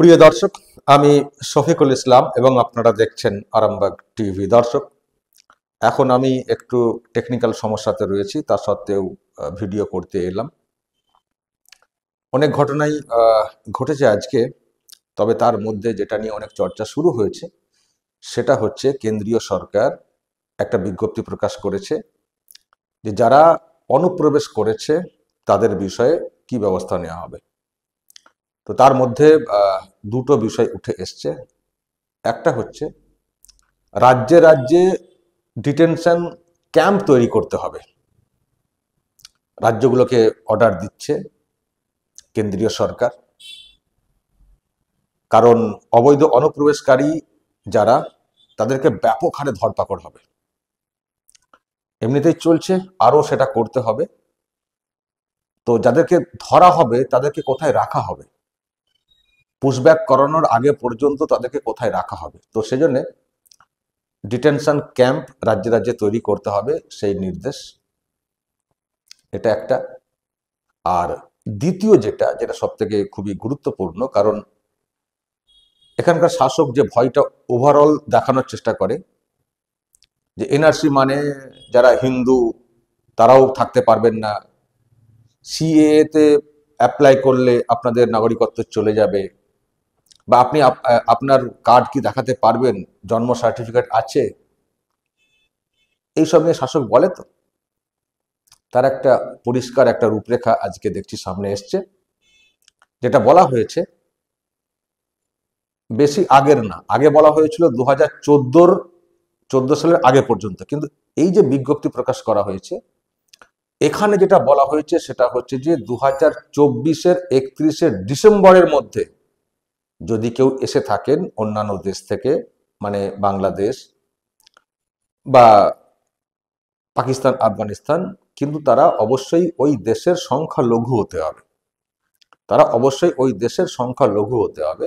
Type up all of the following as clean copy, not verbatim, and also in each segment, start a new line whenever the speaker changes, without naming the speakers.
প্রিয় দর্শক, আমি শফিকুল ইসলাম এবং আপনারা দেখছেন আরামবাগ টিভি। দর্শক, এখন আমি একটু টেকনিক্যাল সমস্যাতে রয়েছি, তা সত্ত্বেও ভিডিও করতে এলাম। অনেক ঘটনাই ঘটেছে আজকে, তবে তার মধ্যে যেটা নিয়ে অনেক চর্চা শুরু হয়েছে সেটা হচ্ছে কেন্দ্রীয় সরকার একটা বিজ্ঞপ্তি প্রকাশ করেছে যে যারা অনুপ্রবেশ করেছে তাদের বিষয়ে কি ব্যবস্থা নেওয়া হবে। তো তার মধ্যে দুটো বিষয় উঠে এসছে। একটা হচ্ছে রাজ্যে রাজ্যে ডিটেনশন ক্যাম্প তৈরি করতে হবে। রাজ্যগুলোকে অর্ডার দিচ্ছে কেন্দ্রীয় সরকার, কারণ অবৈধ অনুপ্রবেশকারী যারা তাদেরকে ব্যাপক হারে ধরপাকড় হবে। এমনিতেই চলছে, আরও সেটা করতে হবে। তো যাদেরকে ধরা হবে তাদেরকে কোথায় রাখা হবে, পুশব্যাক করানোর আগে পর্যন্ত তাদেরকে কোথায় রাখা হবে, তো সেজন্য ডিটেনশন ক্যাম্প রাজ্যে রাজ্যে তৈরি করতে হবে, সেই নির্দেশ। এটা একটা। আর দ্বিতীয় যেটা সব থেকে খুবই গুরুত্বপূর্ণ, কারণ এখানকার শাসক যে ভয়টা ওভারঅল দেখানোর চেষ্টা করে যে এনআরসি মানে যারা হিন্দু তারাও থাকতে পারবেন না, সিএএ তে অ্যাপ্লাই করলে আপনাদের নাগরিকত্ব চলে যাবে, বা আপনি আপনার কার্ড কি দেখাতে পারবেন, জন্ম সার্টিফিকেট আছে, এইসব নিয়ে শাসক বলে। তো তার একটা পরিষ্কার একটা রূপরেখা আজকে দেখছি সামনে এসছে, যেটা বলা হয়েছে বেশি আগের না, আগে বলা হয়েছিল 2014 সালের আগে পর্যন্ত, কিন্তু এই যে বিজ্ঞপ্তি প্রকাশ করা হয়েছে এখানে যেটা বলা হয়েছে সেটা হচ্ছে যে 2024-এর 31শে ডিসেম্বরের মধ্যে যদি কেউ এসে থাকেন অন্যান্য দেশ থেকে, মানে বাংলাদেশ বা পাকিস্তান, আফগানিস্তান, কিন্তু তারা অবশ্যই ওই দেশের সংখ্যালঘু হতে হবে। তারা অবশ্যই ওই দেশের সংখ্যালঘু হতে হবে।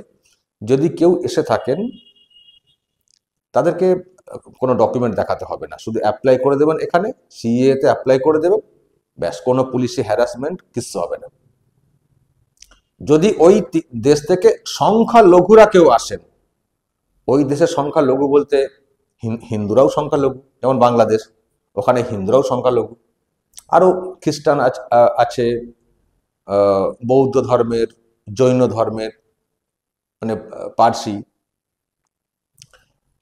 যদি কেউ এসে থাকেন তাদেরকে কোনো ডকুমেন্ট দেখাতে হবে না, শুধু অ্যাপ্লাই করে দেবেন, এখানে সিএএ তে অ্যাপ্লাই করে দেবেন, ব্যাস, কোনো পুলিশি হ্যারাসমেন্ট কিছু হবে না। যদি ওই দেশ থেকে সংখ্যালঘুরা কেউ আসেন, ওই দেশের সংখ্যালঘু বলতে হিন্দুরাও সংখ্যালঘু, যেমন বাংলাদেশ, ওখানে হিন্দুরাও সংখ্যালঘু, আরও খ্রিস্টান আছে, বৌদ্ধ ধর্মের, জৈন ধর্মের, মানে পার্সি।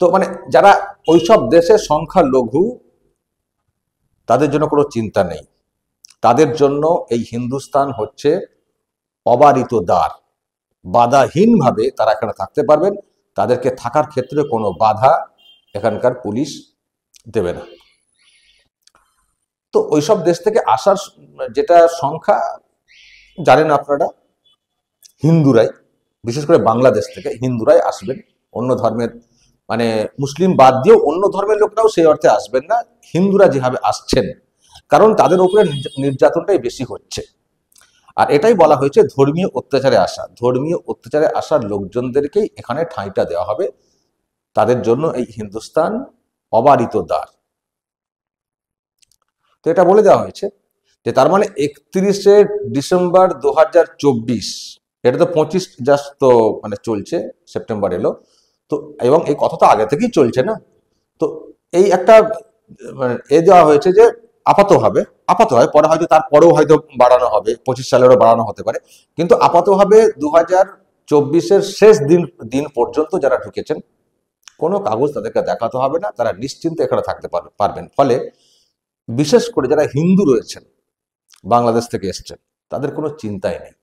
তো মানে যারা ওইসব দেশের সংখ্যালঘু তাদের জন্য কোনো চিন্তা নেই। তাদের জন্য এই হিন্দুস্তান হচ্ছে অবারিত দ্বার, বাধাহীনভাবে তারা এখানে থাকতে পারবেন, তাদেরকে থাকার ক্ষেত্রে কোনো বাধা এখানকার পুলিশ দেবে না। তো ওইসব দেশ থেকে আসার যেটা সংখ্যা জানেন আপনারা, হিন্দুরাই, বিশেষ করে বাংলাদেশ থেকে হিন্দুরাই আসবেন, অন্য ধর্মের মানে মুসলিম বাদ দিয়েও অন্য ধর্মের লোকরাও সেই অর্থে আসবেন না, হিন্দুরা যেভাবে আসছেন, কারণ তাদের উপরে নির্যাতনটাই বেশি হচ্ছে। আর এটাই বলা হয়েছে ধর্মীয় অত্যাচারে আসা, ধর্মীয় অত্যাচারে আসার লোকজনদেরকেই এখানে ঠাঁইটা দেওয়া হবে, তাদের জন্য এই হিন্দুস্তান অবারিত দ্বার। তো এটা বলে দেওয়া হয়েছে যে তার মানে 31শে ডিসেম্বর 2024, এটা তো 25 জাস্ট তো মানে চলছে, সেপ্টেম্বর এলো তো, এবং এই কথা তো আগে থেকেই চলছে না। তো এই একটা মানে দেওয়া হয়েছে যে আপাতত হবে, পরে হয়তো তারপরেও হয়তো বাড়ানো হবে, 25 সালেরও বাড়ানো হতে পারে, কিন্তু আপাতত হবে 2024-এর শেষ দিন পর্যন্ত যারা ঢুকেছেন কোনো কাগজ তাদেরকে দেখাতে হবে না, তারা নিশ্চিন্তে এখানে থাকতে পারবেন। ফলে বিশেষ করে যারা হিন্দু রয়েছেন, বাংলাদেশ থেকে এসছেন, তাদের কোনো চিন্তাই নেই,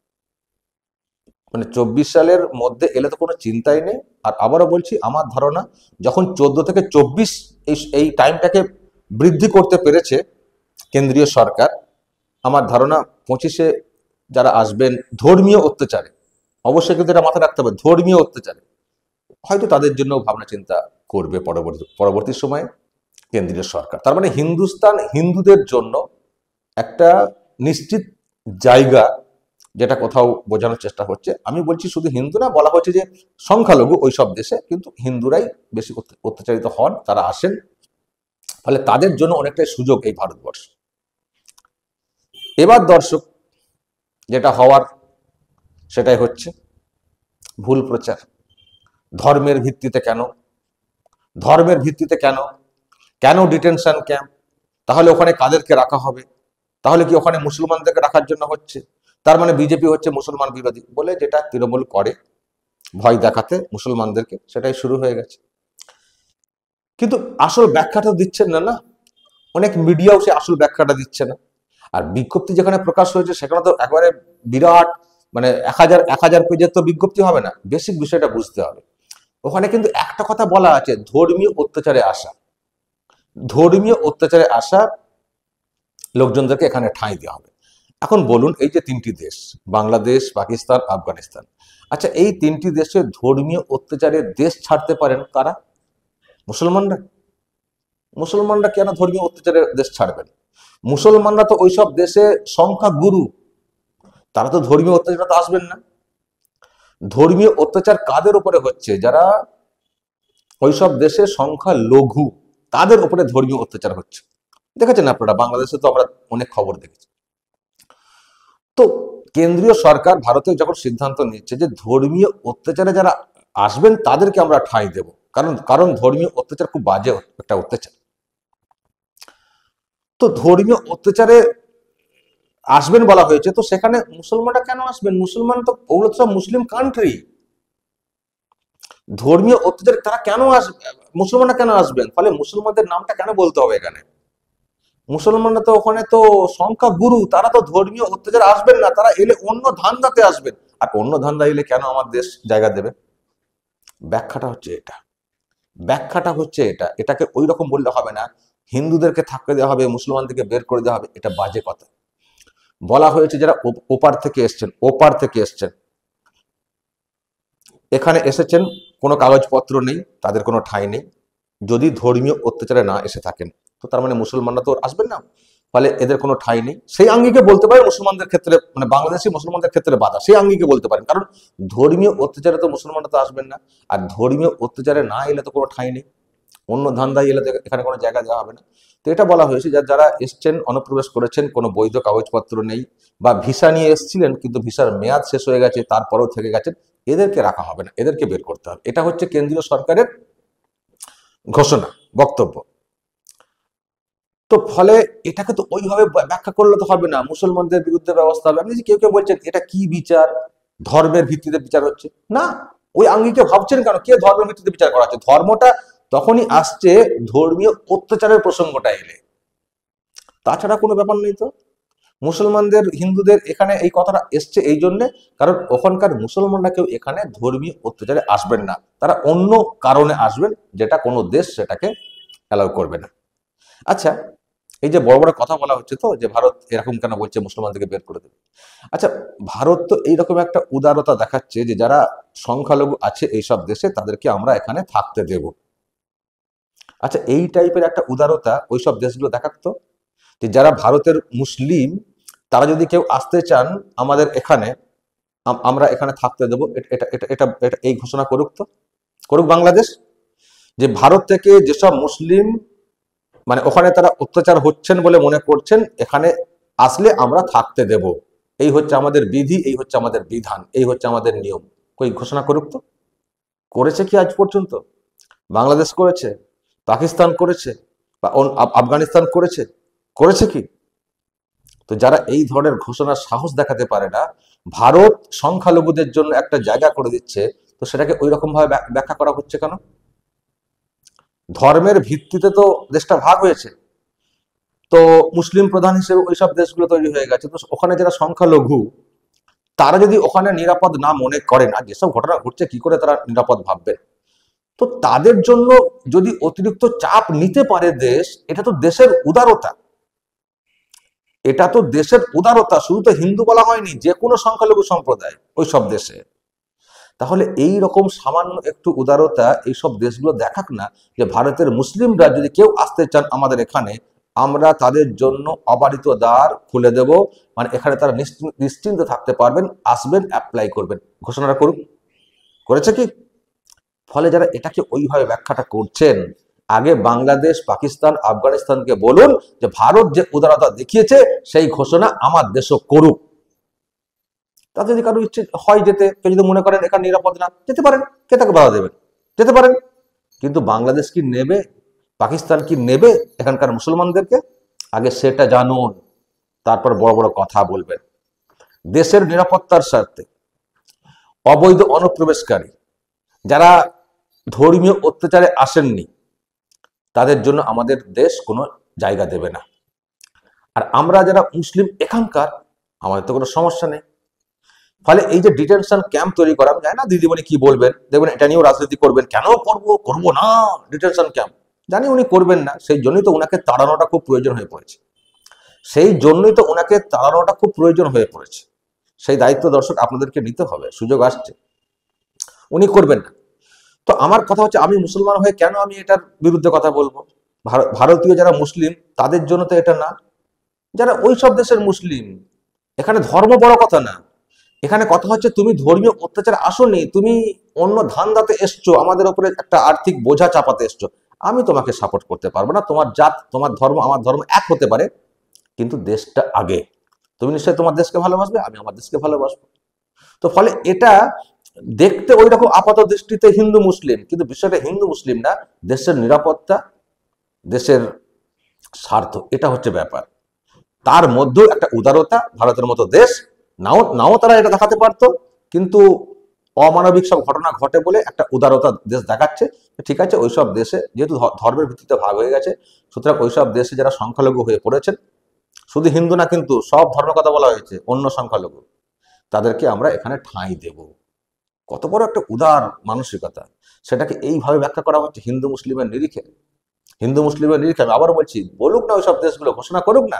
মানে 24 সালের মধ্যে এলে তো কোনো চিন্তাই নেই। আর আবারও বলছি, আমার ধারণা যখন 14 থেকে 24 এই টাইমটাকে বৃদ্ধি করতে পেরেছে কেন্দ্রীয় সরকার, আমার ধারণা 25-এ যারা আসবেন ধর্মীয় অত্যাচারে, অবশ্যই কিন্তু এটা মাথায় রাখতে হবে, ধর্মীয় অত্যাচারে হয়তো তাদের জন্য ভাবনা চিন্তা করবে পরবর্তী সময়ে কেন্দ্রীয় সরকার। তার মানে হিন্দুস্তান হিন্দুদের জন্য একটা নিশ্চিত জায়গা, যেটা কোথাও বোঝানোর চেষ্টা হচ্ছে। আমি বলছি শুধু হিন্দু না, বলা হচ্ছে যে সংখ্যালঘু ওই সব দেশে, কিন্তু হিন্দুরাই বেশি অত্যাচারিত হন, তারা আসেন, ফলে তাদের জন্য অনেকটাই সুযোগ এই ভারতবর্ষ। এবার দর্শক, যেটা হওয়ার সেটাই হচ্ছে, ভুল প্রচার। ধর্মের ভিত্তিতে কেন? ধর্মের ভিত্তিতে কেন? কেন ডিটেনশন ক্যাম্প? তাহলে ওখানে কাদেরকে রাখা হবে? তাহলে কি ওখানে মুসলমানদেরকে রাখার জন্য হচ্ছে? তার মানে বিজেপি হচ্ছে মুসলমান বিরোধী বলে যেটা তৃণমূল করে ভয় দেখাতে মুসলমানদেরকে, সেটাই শুরু হয়ে গেছে। কিন্তু আসল ব্যাখ্যাটা দিচ্ছেন না। অনেক মিডিয়াও সে আসল ব্যাখ্যাটা দিচ্ছে না। আর বিজ্ঞপ্তি যেখানে প্রকাশ হয়েছে সেখানে তো একবারে বিরাট, মানে 1000 পেজের তো বিজ্ঞপ্তি হবে না। বেসিক বিষয়টা বুঝতে হবে। ওখানে কিন্তু একটা কথা বলা আছে, ধর্মীয় অত্যাচারে আসা, ধর্মীয় অত্যাচারে আসা লোকজনদেরকে এখানে ঠাঁই দেওয়া হবে। এখন বলুন, এই যে তিনটি দেশ, বাংলাদেশ, পাকিস্তান, আফগানিস্তান, আচ্ছা এই তিনটি দেশে ধর্মীয় অত্যাচারে দেশ ছাড়তে পারেন কারা? মুসলমানরা। মুসলমানরা কেন ধর্মীয় অত্যাচারে দেশ ছাড়বেন? মুসলমানরা তো ওইসব দেশে সংখ্যা গুরু, তারা তো ধর্মীয় অত্যাচার তো আসবেন না। ধর্মীয় অত্যাচার কাদের উপরে হচ্ছে? যারা ওইসব দেশে সংখ্যা লঘু, তাদের উপরে ধর্মীয় অত্যাচার হচ্ছে। দেখেছেন আপনারা, বাংলাদেশে তো আমরা অনেক খবর দেখেছি। তো কেন্দ্রীয় সরকার ভারতে যখন সিদ্ধান্ত নিচ্ছে যে ধর্মীয় অত্যাচারে যারা আসবেন তাদেরকে আমরা ঠাঁই দেব, কারণ ধর্মীয় অত্যাচার খুব বাজে একটা অত্যাচার। তো ধর্মীয় অত্যাচারে আসবেন বলা হয়েছে, তো সেখানে মুসলমানরা কেন আসবেন? মুসলমান তো ওগুলো তো সব মুসলিম কান্ট্রি। ধর্মীয় অত্যাচার তারা কেন আসবে? মুসলমানরা কেন আসবেন? ফলে মুসলমানদের নামটা কেন বলতে হবে এখানে? মুসলমানরা তো ওখানে তো সংখ্যা গুরু, তারা তো ধর্মীয় অত্যাচার আসবেন না, তারা এলে অন্য ধান্দাতে আসবেন। আর অন্য ধান্দা এলে কেন আমার দেশ জায়গা দেবে? ব্যাখ্যাটা হচ্ছে এটা, ব্যাখ্যাটা হচ্ছে এটা। এটাকে ওই রকম বললে হবে না, হিন্দুদেরকে থাকতে দেওয়া হবে, মুসলমানদেরকে বের করে দেওয়া হবে, এটা বাজে কথা। বলা হয়েছে যারা ওপার থেকে এসছেন, ওপার থেকে এসছেন, এখানে এসেছেন, কোনো কাগজপত্র নেই, তাদের কোনো ঠাঁই নেই, যদি ধর্মীয় অত্যাচারে না এসে থাকেন, তো তার মানে মুসলমানরা তো আসবেন না, ফলে এদের কোনো ঠাঁই নেই। সেই আঙ্গিকে বলতে পারেন মুসলমানদের ক্ষেত্রে, মানে বাংলাদেশি মুসলমানদের ক্ষেত্রে বাধা, সেই আঙ্গিকে বলতে পারেন, কারণ ধর্মীয় অত্যাচারে তো মুসলমানরা তো আসবেন না, আর ধর্মীয় অত্যাচারে না এলে তো কোনো ঠাঁই নেই, অন্য ধান্দায় এলে তো এখানে কোনো জায়গা দেওয়া হবে না। তো এটা বলা হয়েছে যারা এসছেন, অনুপ্রবেশ করেছেন, কোনো বৈধ কাগজপত্র নেই, বা ভিসা নিয়ে এসেছিলেন কিন্তু ভিসার মেয়াদ শেষ হয়ে গেছে, তারপরেও থেকে গেছেন, এদেরকে রাখা হবে না, এদেরকে বের করতে হবে। এটা হচ্ছে কেন্দ্রীয় সরকারের ঘোষণা, বক্তব্য। তো ফলে এটাকে তো ওইভাবে ব্যাখ্যা করলে তো হবে না, মুসলমানদের বিরুদ্ধে ব্যবস্থা হবে। আপনি কেউ কেউ বলছেন এটা কি বিচার, ধর্মের ভিত্তিতে বিচার হচ্ছে না। ওই আঙ্গিকে ভাবছেন কেন? কে ধর্মের ভিত্তিতে বিচার করা হচ্ছে? ধর্মটা তখনই আসছে ধর্মীয় অত্যাচারের প্রসঙ্গটা এলে, তাছাড়া কোনো ব্যাপার নেই। তো মুসলমানদের, হিন্দুদের এখানে এই কথাটা এসছে এই জন্যে, কারণ ওখানকার মুসলমানরা কেউ এখানে ধর্মীয় অত্যাচারে আসবেন না, তারা অন্য কারণে আসবেন, যেটা কোনো দেশ সেটাকে অ্যালাউ করবে না। আচ্ছা, এই যে বড় বড় কথা বলা হচ্ছে তো, যে ভারত এরকম কেন বলছে মুসলমানদেরকে বের করে দেবে। আচ্ছা, ভারত তো এইরকম একটা উদারতা দেখাচ্ছে যে যারা সংখ্যালঘু আছে এইসব দেশে তাদেরকে আমরা এখানে থাকতে দেব। আচ্ছা, এই টাইপের একটা উদারতা ওইসব দেশগুলো দেখাতো, যে যারা ভারতের মুসলিম, তারা যদি কেউ আসতে চান আমাদের এখানে, আমরা এখানে থাকতে দেবো, এটা এটা এটা এটা এই ঘোষণা করুক। তো করুক বাংলাদেশ, যে ভারত থেকে যেসব মুসলিম, মানে ওখানে তারা অত্যাচার হচ্ছেন বলে মনে করছেন, এখানে আসলে আমরা থাকতে দেব, এই হচ্ছে আমাদের বিধি, এই হচ্ছে আমাদের বিধান, এই হচ্ছে আমাদের নিয়ম। কই ঘোষণা করুক তো। করেছে কি আজ পর্যন্ত? বাংলাদেশ করেছে, পাকিস্তান করেছে, বা আফগানিস্তান করেছে, করেছে কি? তো যারা এই ধরনের ঘোষণার সাহস দেখাতে পারে না, ভারত সংখ্যালঘুদের জন্য একটা জায়গা করে দিচ্ছে, তো সেটাকে ওই রকম ভাবে ব্যাখ্যা করা হচ্ছে কেন? ধর্মের ভিত্তিতে তো দেশটা ভাগ হয়েছে, তো মুসলিম প্রধান হিসেবে ওইসব দেশগুলো তৈরি হয়ে গেছে, তো ওখানে যারা সংখ্যালঘু তারা যদি ওখানে নিরাপদ না মনে করেন, আর যেসব ঘটনা ঘটছে কি করে তারা নিরাপদ ভাববে? তো তাদের জন্য যদি অতিরিক্ত চাপ নিতে পারে দেশ, এটা তো দেশের উদারতা, এটা তো দেশের উদারতা। শুধু তো হিন্দু বলা হয়নি, যে কোনো সংখ্যালঘু সম্প্রদায় ওইসব দেশে। তাহলে এই রকম সামান্য একটু উদারতা এইসব দেশগুলো দেখাক না, যে ভারতের মুসলিমরা যদি কেউ আসতে চান আমাদের এখানে, আমরা তাদের জন্য অবারিত দ্বার খুলে দেব, মানে এখানে তারা নিশ্চিন্ত থাকতে পারবেন, আসবেন, অ্যাপ্লাই করবেন। ঘোষণাটা করুক। করেছে কি? ফলে যারা এটাকে ওইভাবে ব্যাখ্যাটা করছেন, আগে বাংলাদেশ, পাকিস্তান, আফগানিস্তানকে বলুন যে ভারত যে উদারতা দেখিয়েছে সেই ঘোষণা আমার দেশও করুক। তাতে যদি কারো ইচ্ছে হয় যেতে, কেউ যদি মনে করেন এখানে নিরাপদ না, যেতে পারেন, কে তাকে বাধা দেবেন, যেতে পারেন। কিন্তু বাংলাদেশ কি নেবে, পাকিস্তান কি নেবে এখানকার মুসলমানদেরকে? আগে সেটা জানুন, তারপর বড় বড় কথা বলবেন। দেশের নিরাপত্তার স্বার্থে অবৈধ অনুপ্রবেশকারী যারা ধর্মীয় অত্যাচারে আসেননি, তাদের জন্য আমাদের দেশ কোনো জায়গা দেবে না। আর আমরা যারা মুসলিম এখানকার, আমাদের তো কোনো সমস্যা নেই। ফলে এই যে ডিটেনশন ক্যাম্প তৈরি করা, আমি জানি না দিদিমণি কি বলবেন, দেখবেন এটা নিয়েও রাজনীতি করবেন, কেন করবো না ডিটেনশন ক্যাম্প। জানি উনি করবেন না, সেই জন্যই তো ওনাকে তাড়ানোটা খুব প্রয়োজন হয়ে পড়েছে, সেই দায়িত্ব দর্শক আপনাদেরকে নিতে হবে, সুযোগ আসছে, উনি করবেন না। তো আমার কথা হচ্ছে, আমি মুসলমান হয়ে কেন আমি এটার বিরুদ্ধে কথা বলবো? ভারতীয় যারা মুসলিম তাদের জন্য তো এটা না, যারা ওই সব দেশের মুসলিম। এখানে ধর্ম বড় কথা না, এখানে কথা হচ্ছে তুমি ধর্মীয় অত্যাচার আসোনি, তুমি অন্য ধান্দাতে এসছো, আমাদের উপরে একটা আর্থিক বোঝা চাপাতে এসছো। আমি তোমাকে সাপোর্ট করতে পারবো না, তোমার জাত, তোমার ধর্ম, আমার ধর্ম এক হতে পারে, কিন্তু দেশটা আগে। তুমি নিশ্চয়ই তোমার দেশকে ভালোবাসবে, আমি আমার দেশকে ভালোবাসবো। তো ফলে এটা দেখতে ওই রকম আপাত দৃষ্টিতে হিন্দু মুসলিম, কিন্তু বিষয়টা হিন্দু মুসলিম না, দেশের নিরাপত্তা, দেশের স্বার্থ, এটা হচ্ছে ব্যাপার। তার মধ্যেও একটা উদারতা, ভারতের মতো দেশ নাও নাও তারা এটা দেখাতে পারতো, কিন্তু অমানবিক সব ঘটনা ঘটে বলে একটা উদারতা দেশ দেখাচ্ছে। ঠিক আছে, ওইসব দেশে যেহেতু ধর্মের ভিত্তিতে ভাগ হয়ে গেছে, সুতরাং ওইসব দেশে যারা সংখ্যালঘু হয়ে পড়েছেন, শুধু হিন্দু না কিন্তু সব ধর্মের কথা বলা হয়েছে, অন্য সংখ্যালঘু, তাদেরকে আমরা এখানে ঠাঁই দেব। কত বড় একটা উদার মানসিকতা, সেটাকে এইভাবে ব্যাখ্যা করা হচ্ছে হিন্দু মুসলিমের নিরিখে। আমি আবার বলছি, বলুক না ওইসব দেশগুলো, ঘোষণা করুক না,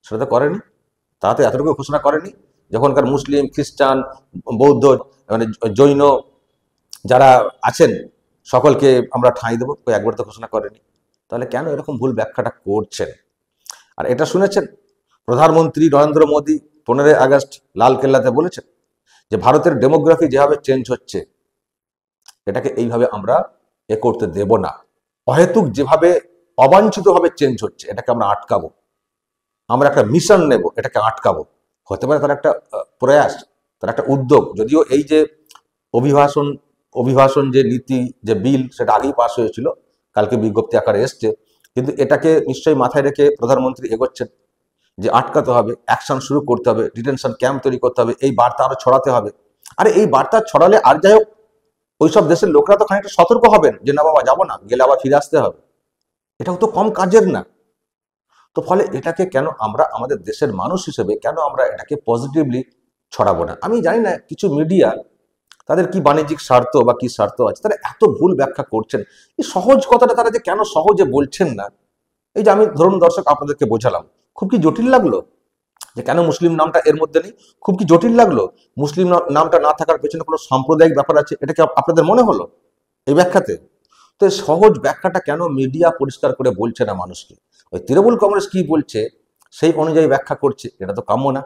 সেটা তো করেনি। তারা তো এতটুকু ঘোষণা করেনি, যখনকার মুসলিম, খ্রিস্টান, বৌদ্ধ, মানে জৈন যারা আছেন সকলকে আমরা ঠাঁই দেবো, একবার তো ঘোষণা করেনি। তাহলে কেন এরকম ভুল ব্যাখ্যাটা করছেন? আর এটা শুনেছেন প্রধানমন্ত্রী নরেন্দ্র মোদী 15 আগস্ট লালকেল্লাতে বলেছেন যে ভারতের ডেমোগ্রাফি যেভাবে চেঞ্জ হচ্ছে, এটাকে এইভাবে আমরা করতে দেব না। অহেতুক যেভাবে অবাঞ্ছিতভাবে চেঞ্জ হচ্ছে, এটাকে আমরা আটকাবো, আমরা একটা মিশন নেব, এটাকে আটকাবো। হতে পারে তার একটা প্রয়াস, তার একটা উদ্যোগ। যদিও এই যে অভিবাসন যে নীতি, যে বিল, সেটা আগেই পাস হয়েছিল, কালকে বিজ্ঞপ্তি আকারে এসছে, কিন্তু এটাকে নিশ্চয়ই মাথায় রেখে প্রধানমন্ত্রী এগোচ্ছেন যে আটকাতে হবে, অ্যাকশন শুরু করতে হবে, ডিটেনশন ক্যাম্প তৈরি করতে হবে, এই বার্তা আরো ছড়াতে হবে। আরে এই বার্তা ছড়ালে আর যাই হোক, ওইসব দেশের লোকরা তো খানিকটা সতর্ক হবেন যে না বাবা যাবো না, গেলে আবার ফিরে আসতে হবে। এটাও তো কম কাজের না। তো ফলে এটাকে কেন আমরা আমাদের দেশের মানুষ হিসেবে কেন আমরা এটাকে পজিটিভলি ছড়াবো না? আমি জানি না কিছু মিডিয়া, তাদের কি বাণিজ্যিক স্বার্থ বা কি স্বার্থ আছে, তারা এত ভুল ব্যাখ্যা করছেন। এই সহজ কথাটা তারা যে কেন সহজে বলছেন না, এই যে আমি ধরুন দর্শক আপনাদেরকে বোঝালাম, খুব কি জটিল লাগলো যে কেন মুসলিম নামটা এর মধ্যে নেই? খুব কি জটিল লাগলো? মুসলিম নামটা না থাকার পেছনে কোনো সাম্প্রদায়িক ব্যাপার আছে, এটা কি আপনাদের মনে হলো এই ব্যাখ্যাতে? তো এই সহজ ব্যাখ্যাটা কেন মিডিয়া পরিষ্কার করে বলছে না মানুষকে? ওই তৃণমূল কংগ্রেস কি বলছে সেই অনুযায়ী ব্যাখ্যা করছে, এটা তো কাম্য না।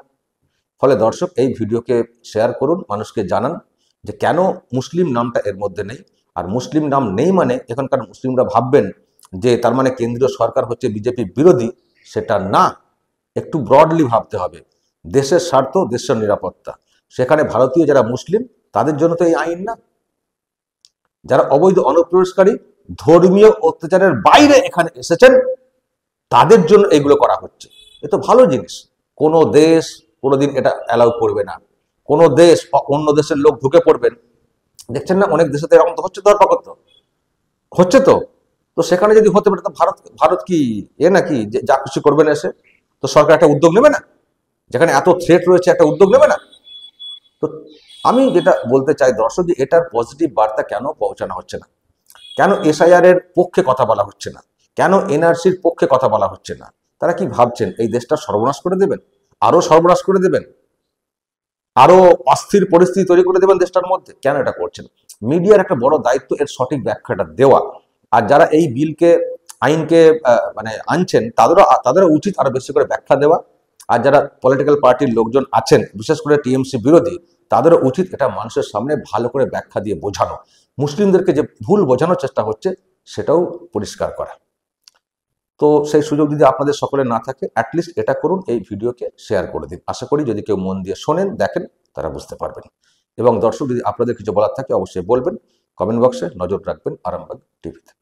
ফলে দর্শক এই ভিডিওকে শেয়ার করুন, মানুষকে জানান যে কেন মুসলিম নামটা এর মধ্যে নেই। আর মুসলিম নাম নেই মানে এখানকার মুসলিমরা ভাববেন যে তার মানে কেন্দ্রীয় সরকার হচ্ছে বিজেপি বিরোধী, সেটা না। একটু ব্রডলি ভাবতে হবে, দেশের স্বার্থ, দেশের নিরাপত্তা। সেখানে ভারতীয় যারা মুসলিম, তাদের জন্য তো এই আইন না। যারা অবৈধ অনুপ্রবেশকারী, ধর্মীয় অত্যাচারের বাইরে এখানে এসেছেন, তাদের জন্য এগুলো করা হচ্ছে। এ তো ভালো জিনিস। কোনো দেশ কোনোদিন এটা অ্যালাউ করবে না। কোনো দেশ অন্য দেশের লোক ঢুকে পড়বেন, দেখছেন না অনেক দেশে তো এরকম তো হচ্ছে, ধরপাকড় তো হচ্ছে। তো সেখানে যদি হতে পারে, তো ভারত কি নাকি যে যা কিছু করবেন এসে? তো সরকার একটা উদ্যোগ নেবে না? যেখানে এত থ্রেট রয়েছে, একটা উদ্যোগ নেবে না? তো আমি যেটা বলতে চাই দর্শক, যে এটার পজিটিভ বার্তা কেন পৌঁছানো হচ্ছে না? কেন এসআইআর এর পক্ষে কথা বলা হচ্ছে না? কেন এনআরসির পক্ষে কথা বলা হচ্ছে না? তারা কি ভাবছেন এই দেশটা সর্বনাশ করে দেবেন? আরো সর্বনাশ করে দেবেন? আরো অস্থির পরিস্থিতি তৈরি করে দেবেন দেশটার মধ্যে? কেন এটা করছেন? মিডিয়ার একটা বড় দায়িত্ব এর সঠিক ব্যাখ্যাটা দেওয়া। আর যারা এই বিলকে, আইনকে মানে আনছেন, তাদেরও উচিত আরো বেশি করে ব্যাখ্যা দেওয়া। আর যারা পলিটিক্যাল পার্টির লোকজন আছেন, বিশেষ করে টিএমসি বিরোধী, তাদেরও উচিত এটা মানুষের সামনে ভালো করে ব্যাখ্যা দিয়ে বোঝানো। মুসলিমদেরকে যে ভুল বোঝানোর চেষ্টা হচ্ছে, সেটাও পরিষ্কার করা। তো সেই সুযোগ যদি আপনাদের সকলের না থাকে, অ্যাটলিস্ট এটা করুন, এই ভিডিওকে শেয়ার করে দিন। আশা করি যদি কেউ মন দিয়ে শোনেন, দেখেন, তারা বুঝতে পারবেন। এবং দর্শক, যদি আপনাদের কিছু বলার থাকে অবশ্যই বলবেন, কমেন্ট বক্সে নজর রাখবেন আরামবাগ টিভিতে।